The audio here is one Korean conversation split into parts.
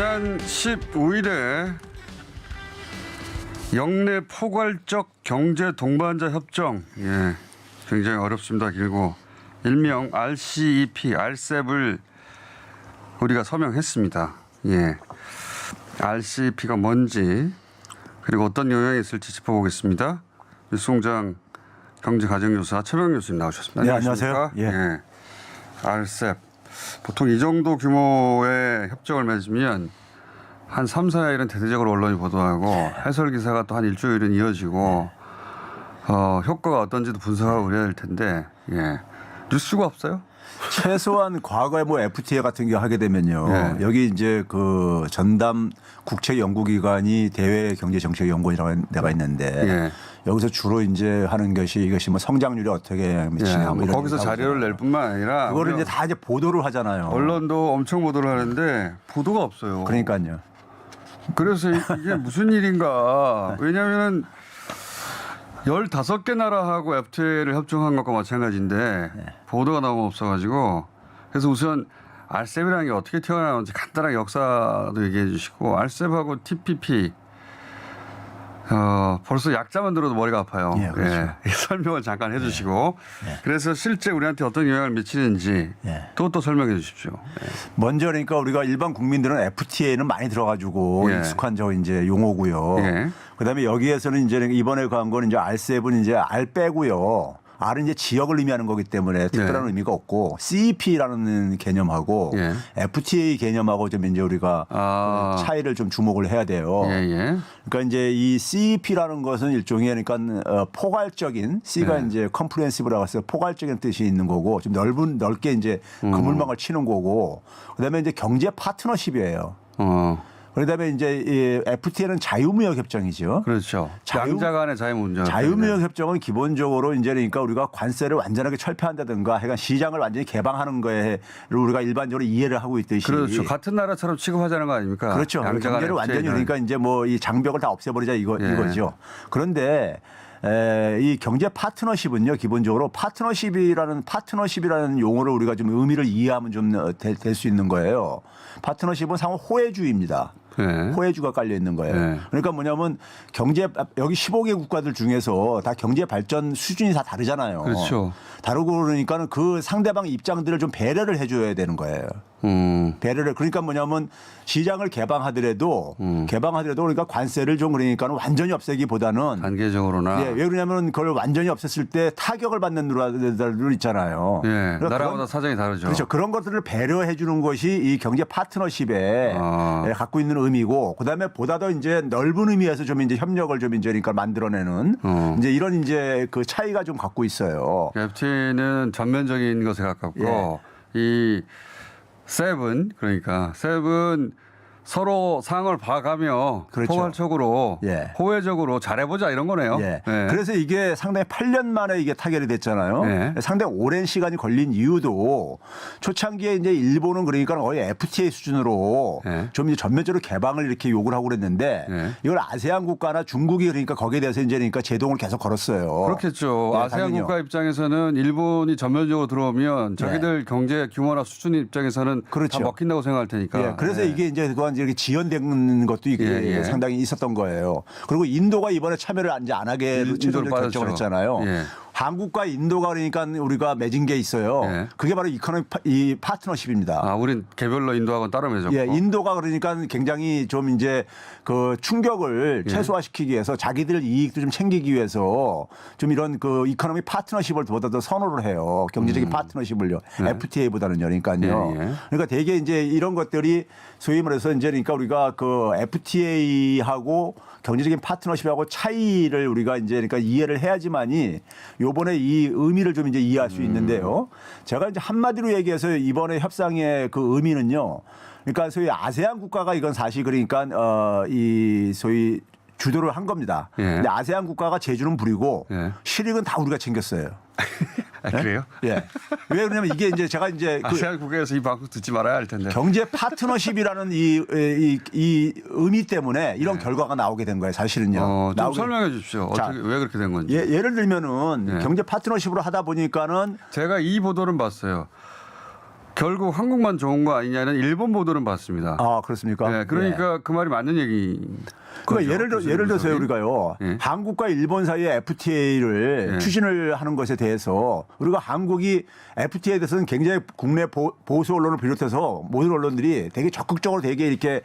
지난 15일에 영내 포괄적 경제 동반자 협정, 굉장히 어렵습니다. 길고 일명 RCEP, RCEP을 우리가 서명했습니다. RCEP가 뭔지 그리고 어떤 영향이 있을지 짚어보겠습니다. 뉴스공장 경제가정교사 최병 교수님 나오셨습니다. 네, 안녕하세요. RCEP. 보통 이 정도 규모의 협정을 맺으면 한 3, 4일은 대대적으로 언론이 보도하고 해설 기사가 또 한 일주일은 이어지고 효과가 어떤지도 분석하고 그래야 될 텐데 뉴스가 없어요? 최소한 과거에 뭐 FTA 같은 거 하게 되면요. 여기 이제 그 전담 국책 연구기관이 대외경제정책연구원이라고 데가 있는데 여기서 주로 이제 하는 것이 이것이 뭐 성장률이 어떻게 미치냐 뭐 거기서 자료를 낼 뿐만 아니라 그거를 이제 다 이제 보도를 하잖아요. 언론도 엄청 보도를 하는데 보도가 없어요. 그러니까요. 그래서 이게 무슨 일인가. 왜냐하면 15개 나라하고 FTA를 협정한 것과 마찬가지인데 보도가 너무 없어가지고 그래서 우선 RCEP이라는 게 어떻게 튀어나오는지 간단하게 역사도 얘기해 주시고 RCEP하고 TPP 벌써 약자만 들어도 머리가 아파요. 그렇죠. 설명을 잠깐 해 주시고 그래서 실제 우리한테 어떤 영향을 미치는지 또 설명해 주십시오. 먼저 그러니까 우리가 일반 국민들은 FTA는 많이 들어가지고 익숙한 저 이제 용어고요. 그다음에 여기에서는 이제 이번에 간 거는 이제 RCEP은 이제 R 빼고요. R은 이제 지역을 의미하는 거기 때문에 특별한 의미가 없고 CEP라는 개념하고 FTA 개념하고 좀 이제 우리가 차이를 좀 주목을 해야 돼요. 그러니까 이제 이 CEP라는 것은 일종의 그러니까 포괄적인 C가 이제 컴프레hensive라고 해서 포괄적인 뜻이 있는 거고 좀 넓게 이제 그물망을 치는 거고 그다음에 이제 경제 파트너십이에요. 그다음에 이제 이 FTA는 자유무역 협정이죠. 그렇죠. 양자 간의 자유무역. 자유무역 협정은 기본적으로 이제 그러니까 우리가 관세를 완전하게 철폐한다든가 하여간 시장을 완전히 개방하는 거에 우리가 일반적으로 이해를 하고 있듯이. 그렇죠. 같은 나라처럼 취급하자는 거 아닙니까? 그렇죠. 경제를 완전히 그러니까 이제 뭐 이 장벽을 다 없애버리자 이거죠. 그런데 이 경제 파트너십은요, 기본적으로 파트너십이라는 용어를 우리가 좀 의미를 이해하면 좀 될 수 있는 거예요. 파트너십은 상호 호혜주의입니다. 호혜주가 깔려 있는 거예요. 그러니까 뭐냐면 여기 15개 국가들 중에서 다 경제 발전 수준이 다 다르잖아요. 그렇죠. 다르고 그러니까는 그 상대방 입장들을 좀 배려를 해줘야 되는 거예요. 배려를 그러니까 뭐냐면 시장을 개방하더라도 그러니까 관세를 좀 그러니까는 완전히 없애기보다는 단계적으로나 왜 그러냐면 그걸 완전히 없앴을 때 타격을 받는 나라들 있잖아요. 그러니까 나라마다 사정이 다르죠. 그렇죠. 그런 것들을 배려해 주는 것이 이 경제 파트너십에 갖고 있는 의미고 그다음에 보다 더 이제 넓은 의미에서 좀 이제 협력을 좀 이제 그러니까 만들어내는 이제 이런 이제 그 차이가 좀 갖고 있어요. FTA는 전면적인 것에 가깝고 이 셉은 그러니까 셉은 서로 상을 봐가며 포괄적으로 호혜적으로 잘해보자 이런 거네요. 그래서 이게 상당히 8년 만에 이게 타결이 됐잖아요. 상당히 오랜 시간이 걸린 이유도 초창기에 이제 일본은 그러니까 거의 FTA 수준으로 좀 이제 전면적으로 개방을 이렇게 요구를 하고 그랬는데 이걸 아세안 국가나 중국이 그러니까 거기에 대해서 이제 그러니까 제동을 계속 걸었어요. 그렇겠죠. 아세안 국가 입장에서는 일본이 전면적으로 들어오면 자기들 경제 규모나 수준 입장에서는 다 먹힌다고 생각할 테니까. 그래서 이게 이제 그동안 이렇게 지연된 것도 이게 상당히 있었던 거예요. 그리고 인도가 이번에 참여를 이제 안 하게 최종적으로 결정을 했잖아요. 한국과 인도가 그러니까 우리가 맺은 게 있어요. 그게 바로 이 파트너십입니다. 우린 개별로 인도하고는 따로 맺었고. 인도가 그러니까 굉장히 좀 이제 그 충격을 최소화시키기 위해서 자기들 이익도 좀 챙기기 위해서 좀 이런 그 이코노미 파트너십을 보다 더 선호를 해요. 경제적인 파트너십을요. FTA보다는요. 그러니까요. 그러니까 되게 이제 이런 것들이 소위 말해서 이제 그러니까 우리가 그 FTA하고 경제적인 파트너십하고 차이를 우리가 이제 그러니까 이해를 해야지만이 요번에 이 의미를 좀 이제 이해할 수 있는데요. 제가 이제 한마디로 얘기해서 이번에 협상의 그 의미는요. 그러니까 소위 아세안 국가가 이건 사실 그러니까 이 소위 주도를 한 겁니다. 근데 아세안 국가가 제주는 부리고 실익은 다 우리가 챙겼어요. 그래요? 왜 그러냐면 이게 이제 제가 이제 아세안 국가에서 이 방송 듣지 말아야 할 텐데. 경제 파트너십이라는 이 의미 때문에 이런 결과가 나오게 된 거예요. 사실은요. 좀 설명해 주십시오. 어떻게 왜 그렇게 된 건지. 예를 들면은 경제 파트너십으로 하다 보니까는 제가 이 보도는 봤어요. 결국 한국만 좋은 거 아니냐는 일본 보도는 봤습니다. 아, 그렇습니까? 네, 그러니까 그 말이 맞는 얘기. 그러니까 예를 들어서요, 우리가요. 예. 한국과 일본 사이의 FTA를 예. 추진을 하는 것에 대해서 우리가 한국이 FTA에 대해서는 굉장히 국내 보수 언론을 비롯해서 모든 언론들이 되게 적극적으로 되게 이렇게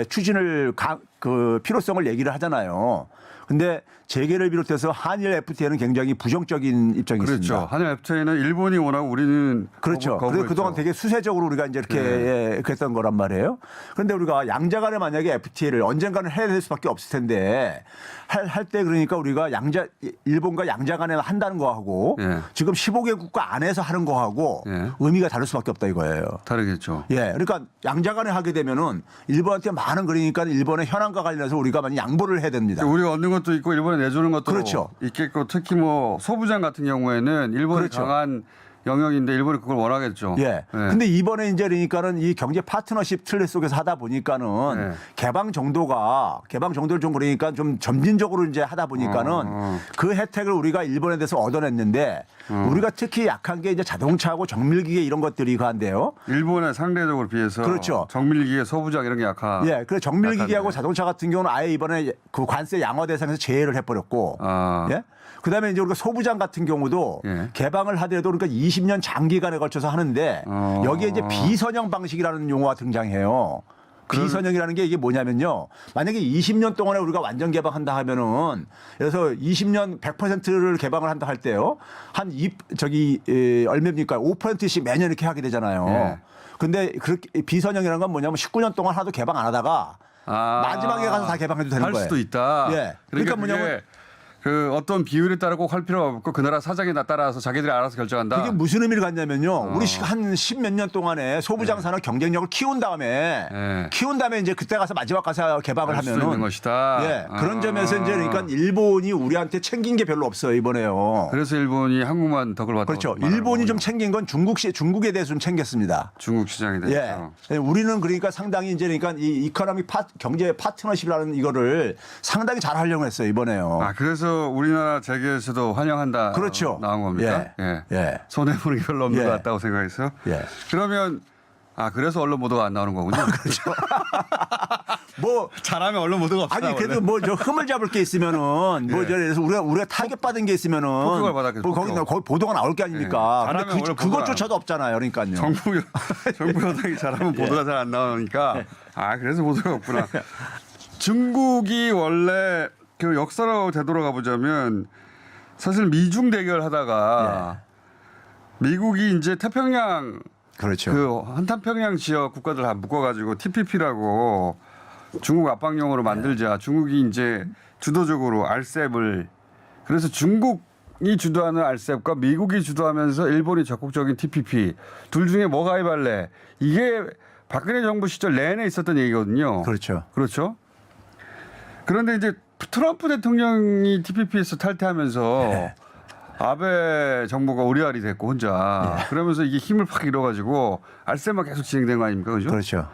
추진을 그 필요성을 얘기를 하잖아요. 근데 재계를 비롯해서 한일 FTA는 굉장히 부정적인 입장이 그렇죠. 있습니다. 한일 FTA는 일본이 원하고 우리는 그렇죠. 그래서 그동안 되게 수세적으로 우리가 이제 이렇게 했던 거란 말이에요. 그런데 우리가 양자 간에 만약에 FTA를 언젠가는 해야 될 수밖에 없을 텐데 할 때 그러니까 우리가 일본과 양자 간에 한다는 거하고 예. 지금 15개 국가 안에서 하는 거하고 예. 의미가 다를 수밖에 없다 이거예요. 다르겠죠. 예. 그러니까 양자 간에 하게 되면은 일본한테 많은 그러니까 일본의 현안과 관련해서 우리가 많이 양보를 해야 됩니다. 우리가 얻는 것도 있고 일본에 내주는 것도 그렇죠. 있겠고 특히 뭐 소부장 같은 경우에는 일본이 그렇죠. 강한 영역인데 일본이 그걸 원하겠죠. 예. 근데 이번에 이제 그러니까는 이 경제 파트너십 틀 속에서 하다 보니까는 예. 개방 정도를 좀 그러니까 좀 점진적으로 이제 하다 보니까는 그 혜택을 우리가 일본에 대해서 얻어냈는데 우리가 특히 약한 게 이제 자동차하고 정밀기계 이런 것들이 한데요. 일본에 상대적으로 비해서 그렇죠. 정밀기계 소부장 이런 게 약하. 예. 그래서 정밀기계하고 약한데. 자동차 같은 경우는 아예 이번에 그 관세 양화 대상에서 제외를 해버렸고. 아. 예. 그다음에 이제 우리가 소부장 같은 경우도 예. 개방을 하더라도 그러니까 20년 장기간에 걸쳐서 하는데 여기에 이제 비선형 방식이라는 용어가 등장해요. 비선형이라는 게 이게 뭐냐면요. 만약에 20년 동안에 우리가 완전 개방한다 하면은 그래서 20년 100%를 개방을 한다 할 때요. 얼마입니까? 5%씩 매년 이렇게 하게 되잖아요. 예. 근데 그렇게 비선형이라는 건 뭐냐면 19년 동안 하나도 개방 안 하다가 마지막에 가서 다 개방해도 되는 할 거예요. 수도 있다. 예. 그러니까 그러니까 뭐냐면 그 어떤 비율에 따라 꼭 할 필요가 없고 그 나라 사정에 따라서 자기들이 알아서 결정한다. 그게 무슨 의미를 갖냐면요. 우리 한 10몇 년 동안에 소부장 산업 경쟁력을 키운 다음에 이제 그때 가서 마지막 가서 개방을 할 수도 하면은 있는 것이다. 예. 그런 점에서 이제 그러니까 일본이 우리한테 챙긴 게 별로 없어요, 이번에요. 그래서 일본이 한국만 덕을 봤다. 그렇죠. 일본이 좀 챙긴 건 중국에 대해서 좀 챙겼습니다. 중국 시장에 대해서. 예. 우리는 그러니까 상당히 이제 그러니까 이 이코노미 경제 파트너십이라는 이거를 상당히 잘 하려고 했어요, 이번에요. 아, 그래서 우리나라 재계에서도 환영한다. 그렇죠. 나온 겁니까? 예. 예. 손해보는 게 별로 없는 예. 것 같다고 생각했어요. 예. 그러면 그래서 언론 보도가 안 나오는 거군요. 그렇죠. 뭐 잘하면 언론 보도가 없어요. 아니 그래도 뭐 저 흠을 잡을 게 있으면은 뭐 그래서 우리가 타격 받은 게 있으면은 폭격을 받았겠죠, 뭐 거기 보도가 나올 게 아닙니까? 예. 근데 잘하면 원래 그것조차도 없잖아요. 그러니까요. 정부 여당이 잘하면 보도가 잘 안 나오니까 그래서 보도가 없구나. 중국이 원래 그 역사로 되돌아가 보자면 사실 미중 대결하다가 미국이 이제 태평양 그렇죠. 그 한태평양 지역 국가들 다 묶어가지고 TPP라고 중국 압박용으로 만들자. 중국이 이제 주도적으로 RCEP을 그래서 중국이 주도하는 RCEP과 미국이 주도하면서 일본이 적극적인 TPP 둘 중에 뭐 가입할래? 이게 박근혜 정부 시절 내내 있었던 얘기거든요. 그렇죠. 그렇죠. 그런데 이제 트럼프 대통령이 TPP에서 탈퇴하면서 아베 정부가 오리알이 됐고 혼자 그러면서 이게 힘을 확 잃어가지고 RCEP만 계속 진행된 거 아닙니까? 그죠? 그렇죠.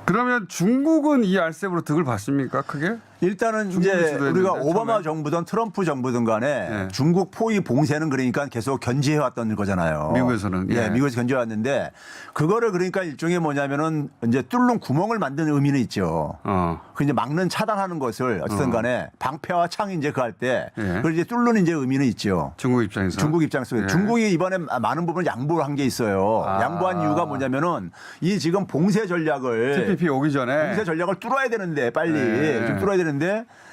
그러면 중국은 이 RCEP으로 득을 받습니까? 크게? 일단은 이제 주도했는데, 우리가 오바마 처음에? 정부든 트럼프 정부든 간에 중국 포위 봉쇄는 그러니까 계속 견제해 왔던 거잖아요. 미국에서는. 예, 미국에서 견제해 왔는데 그거를 그러니까 일종의 뭐냐면은 이제 뚫는 구멍을 만드는 의미는 있죠. 그 이제 막는 차단하는 것을 어쨌든 간에 방패와 창이 이제 그 할 때 그걸 이제 뚫는 이제 의미는 있죠. 중국 입장에서. 중국 입장에서 중국이 이번에 많은 부분을 양보를 한 게 있어요. 양보한 이유가 뭐냐면은 이 지금 봉쇄 전략을 TPP 오기 전에 봉쇄 전략을 뚫어야 되는데 빨리 좀 뚫어야 되는데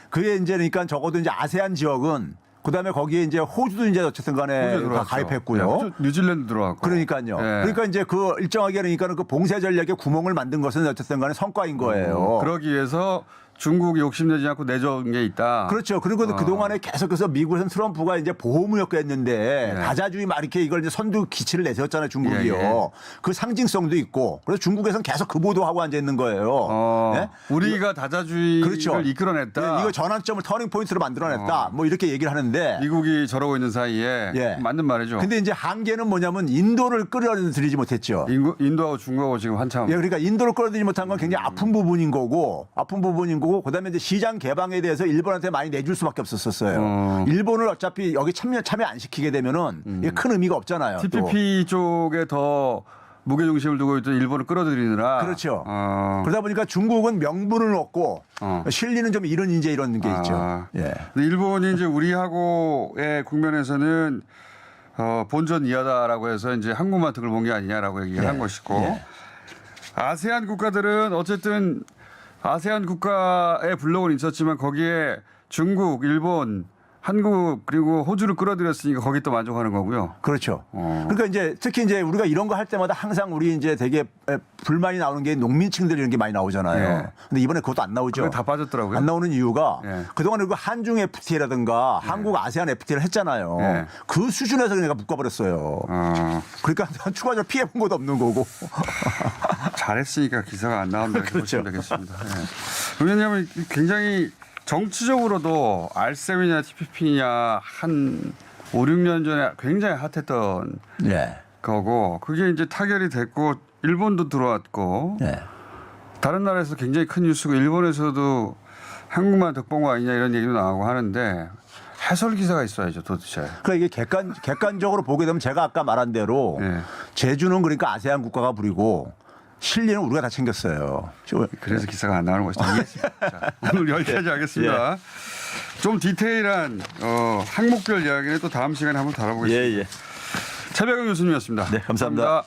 그게 이제 그러니까 적어도 이제 아세안 지역은 그다음에 거기에 이제 호주도 이제 어쨌든 간에 다 가입했고요. 호주, 뉴질랜드 들어왔고. 그러니까요. 그러니까 이제 그 일정하게 그러니까 그 봉쇄 전략에 구멍을 만든 것은 어쨌든 간에 성과인 거예요. 그러기 위해서 중국이 욕심내지 않고 내준 게 있다. 그렇죠. 그리고 그동안에 계속해서 미국에서는 트럼프가 이제 보호무역도 했는데 다자주의 막 이렇게 이걸 이제 선두 기치를 내세웠잖아요. 중국이요. 그 상징성도 있고 그래서 중국에서는 계속 그 보도하고 앉아 있는 거예요. 네? 우리가 다자주의를 그렇죠. 이끌어냈다. 이거 전환점을 터닝 포인트로 만들어냈다. 뭐 이렇게 얘기를 하는데 미국이 저러고 있는 사이에 맞는 말이죠. 근데 이제 한계는 뭐냐면 인도를 끌어들이지 못했죠. 인도하고 중국하고 지금 한참. 예, 그러니까 인도를 끌어들이지 못한 건 굉장히 아픈 부분인 거고 그다음에 이제 시장 개방에 대해서 일본한테 많이 내줄 수밖에 없었어요. 일본을 어차피 여기 참여 안 시키게 되면은 이게 큰 의미가 없잖아요. TPP 쪽에 더 무게 중심을 두고 있던 일본을 끌어들이느라. 그렇죠. 그러다 보니까 중국은 명분을 얻고 실리는 좀 이런 이제 이런 게 있죠. 예. 근데 일본이 이제 우리하고의 국면에서는 본전 이하다라고 해서 이제 항구만 득을 본 게 아니냐라고 얘기를 한 것이고 예. 아세안 국가들은 어쨌든 아세안 국가의 블록은 있었지만 거기에 중국, 일본, 한국 그리고 호주를 끌어들였으니까 거기 또 만족하는 거고요. 그렇죠. 그러니까 이제 특히 이제 우리가 이런 거 할 때마다 항상 우리 이제 되게 불만이 나오는 게 농민층들 이런 게 많이 나오잖아요. 예. 근데 이번에 그것도 안 나오죠. 그게 다 빠졌더라고요. 안 나오는 이유가 예. 그동안 그 한중 FTA라든가 한국 아세안 FTA를 했잖아요. 예. 그 수준에서 그냥 묶어버렸어요. 그러니까 추가적으로 피해본 것도 없는 거고. 잘했으니까 기사가 안 나온다 이렇게 그렇죠. 보시면 되겠습니다. 예. 왜냐하면 굉장히 정치적으로도 RCEP이냐 TPP냐 한 5, 6년 전에 굉장히 핫했던 네. 거고 그게 이제 타결이 됐고 일본도 들어왔고 네. 다른 나라에서 굉장히 큰 뉴스고 일본에서도 한국만 득본 거 아니냐 이런 얘기도 나오고 하는데 해설 기사가 있어야죠 도대체. 그러니까 이게 객관적으로 보게 되면 제가 아까 말한 대로 네. 제주는 그러니까 아세안 국가가 부리고 실리는 우리가 다 챙겼어요. 그래서 기사가 안 나오는 것이죠. 자, 오늘 여기까지 하겠습니다. 좀 디테일한 항목별 이야기는 또 다음 시간에 한번 다뤄보겠습니다. 예. 차백은 교수님이었습니다. 네, 감사합니다.